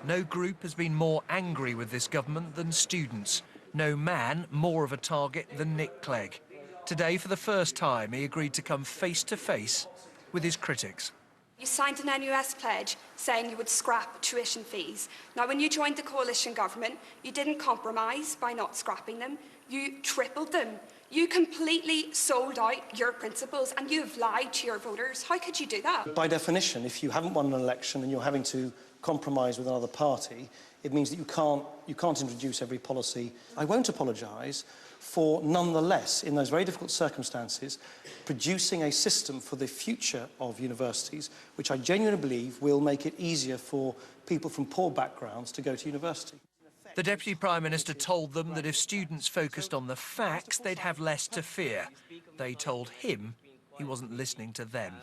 No group has been more angry with this government than students. No man more of a target than Nick Clegg. Today, for the first time, he agreed to come face to face with his critics. You signed an NUS pledge saying you would scrap tuition fees. Now, when you joined the coalition government, you didn't compromise by not scrapping them. You tripled them. You completely sold out your principles and you've lied to your voters. How could you do that? By definition, if you haven't won an election and you're having to compromise with another party, it means that you can't introduce every policy. I won't apologise for, nonetheless, in those very difficult circumstances, producing a system for the future of universities, which I genuinely believe will make it easier for people from poor backgrounds to go to university. The Deputy Prime Minister told them that if students focused on the facts, they'd have less to fear. They told him he wasn't listening to them.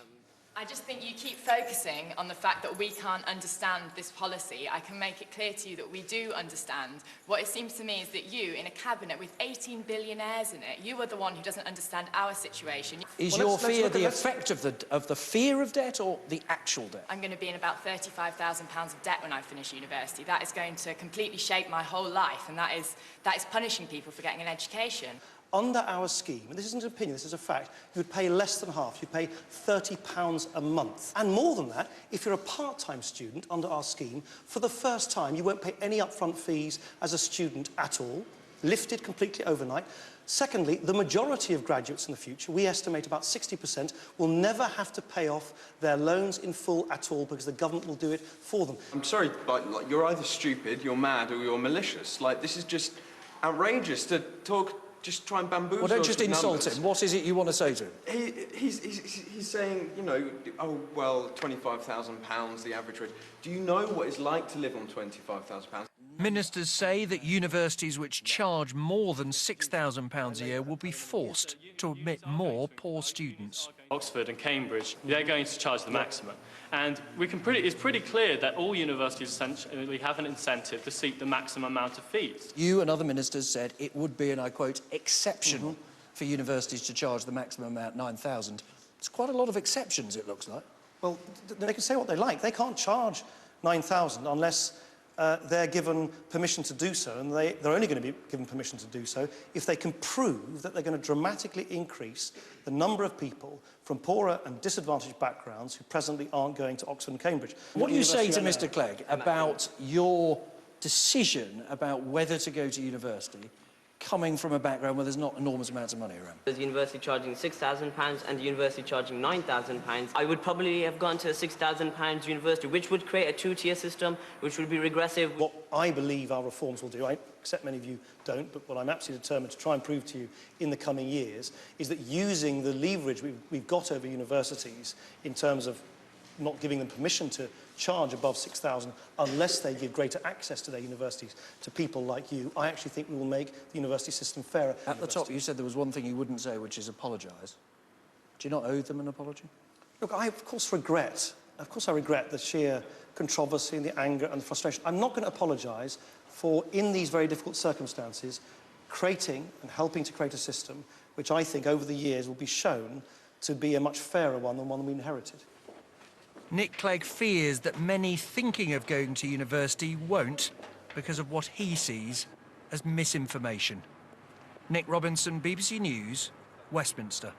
I just think you keep focusing on the fact that we can't understand this policy. I can make it clear to you that we do understand. What it seems to me is that you, in a cabinet with 18 billionaires in it, you are the one who doesn't understand our situation. Is your fear the effect of the fear of debt or the actual debt? I'm going to be in about £35,000 of debt when I finish university. That is going to completely shape my whole life, and that is punishing people for getting an education. Under our scheme, and this isn't an opinion, this is a fact, you would pay less than half. You'd pay £30 a month. And more than that, if you're a part-time student under our scheme, for the first time, you won't pay any upfront fees as a student at all, lifted completely overnight. Secondly, the majority of graduates in the future, we estimate about 60%, will never have to pay off their loans in full at all because the government will do it for them. I'm sorry, like you're either stupid, you're mad, or you're malicious. Like, this is just outrageous to talk. Just try and bamboozle. Well, don't just insult him. What is it you want to say to him? He's saying, you know, oh, well, £25,000, the average rate. Do you know what it's like to live on £25,000? Ministers say that universities which charge more than £6,000 a year will be forced to admit more poor students. Oxford and Cambridge, they're going to charge the maximum. And it's pretty clear that all universities essentially have an incentive to seek the maximum amount of fees. You and other ministers said it would be, and I quote, exceptional for universities to charge the maximum amount, £9,000. It's quite a lot of exceptions, it looks like. Well, they can say what they like. They can't charge £9,000 unless they're given permission to do so, and they're only going to be given permission to do so if they can prove that they're going to dramatically increase the number of people from poorer and disadvantaged backgrounds who presently aren't going to Oxford and Cambridge. What do you say to Mr Clegg about your decision about whether to go to university coming from a background where there's not enormous amounts of money around? There's university charging £6,000 and the university charging £9,000. I would probably have gone to a £6,000 university, which would create a two-tier system, which would be regressive. What I believe our reforms will do, I accept many of you don't, but what I'm absolutely determined to try and prove to you in the coming years is that using the leverage we've got over universities in terms of not giving them permission to charge above 6,000 unless they give greater access to their universities to people like you, I actually think we will make the university system fairer. At the top, you said there was one thing you wouldn't say, which is apologise. Do you not owe them an apology? Look, I, of course, I regret the sheer controversy and the anger and the frustration. I'm not going to apologise for, in these very difficult circumstances, creating and helping to create a system which I think over the years will be shown to be a much fairer one than one we inherited. Nick Clegg fears that many thinking of going to university won't because of what he sees as misinformation. Nick Robinson, BBC News, Westminster.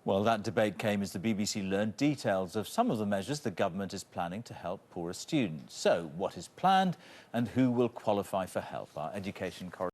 Well, that debate came as the BBC learned details of some of the measures the government is planning to help poorer students. So, what is planned and who will qualify for help? Our education correspondent